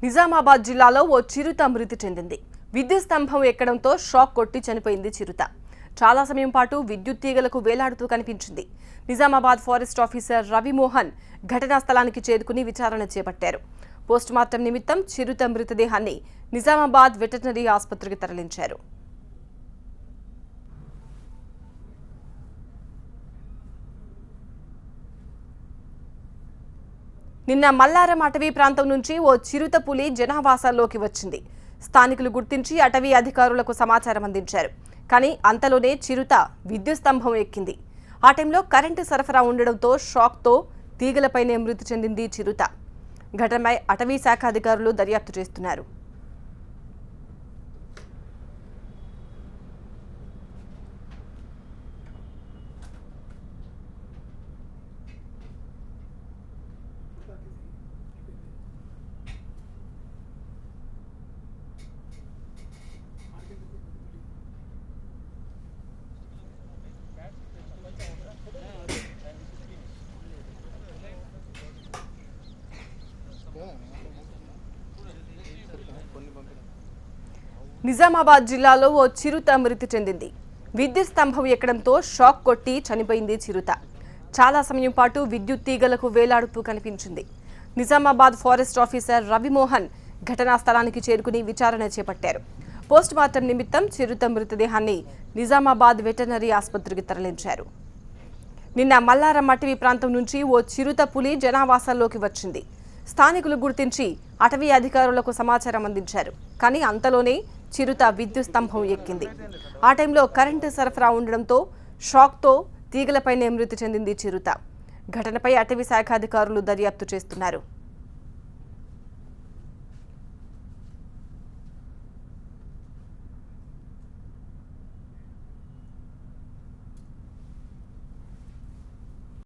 నిజామాబాద్ జిల్లాలో ఓ చిరుత మృతి చెందింది. విద్యుత్ స్తంభం ఎక్కడంతో షాక్ కొట్టి చనిపోయింది చిరుత. చాలా సమయం పాటు విద్యుత్ తీగలకు వేలాడుతూ కనిపించింది. నిజామాబాద్ ఫారెస్ట్ ఆఫీసర్ రవిమోహన్ ఘటనా స్థలానికి చేరుకుని విచారణ చేపట్టారు. పోస్టుమార్టం నిమిత్తం చిరుత మృతదేహాన్ని నిజామాబాద్ వెటర్నరీ ఆసుపత్రికి తరలించారు. నిన్న మల్లారం అటవీ ప్రాంతం నుంచి ఓ చిరుత పులి జనావాసాల్లోకి వచ్చింది. స్థానికులు గుర్తించి అటవీ అధికారులకు సమాచారం అందించారు. కానీ అంతలోనే చిరుత విద్యుత్ స్తంభం ఎక్కింది. ఆ టైంలో కరెంటు సరఫరా ఉండడంతో షాక్తో తీగలపైనే మృతి చెందింది చిరుత. ఘటనపై అటవీ శాఖ అధికారులు దర్యాప్తు చేస్తున్నారు. నిజామాబాద్ జిల్లాలో ఓ చిరుత మృతి చెందింది. విద్యుత్ స్తంభం ఎక్కడంతో షాక్ కొట్టి చనిపోయింది చిరుత. చాలా సమయం పాటు విద్యుత్ తీగలకు వేలాడుతూ కనిపించింది. నిజామాబాద్ ఫారెస్ట్ ఆఫీసర్ రవిమోహన్ ఘటనా స్థలానికి చేరుకుని విచారణ చేపట్టారు. పోస్టుమార్టం నిమిత్తం చిరుత మృతదేహాన్ని నిజామాబాద్ వెటర్నరీ ఆసుపత్రికి తరలించారు. నిన్న మల్లారం అటవీ ప్రాంతం నుంచి ఓ చిరుత పులి జనావాసాల్లోకి వచ్చింది. స్థానికులు గుర్తించి అటవీ అధికారులకు సమాచారం అందించారు. కానీ అంతలోనే చిరుత విద్యుత్ స్తంభం ఎక్కింది. ఆ టైంలో కరెంటు సరఫరా ఉండడంతో షాక్తో తీగలపైనే మృతి చెందింది చిరుత. ఘటనపై అటవీ శాఖ అధికారులు దర్యాప్తు చేస్తున్నారు.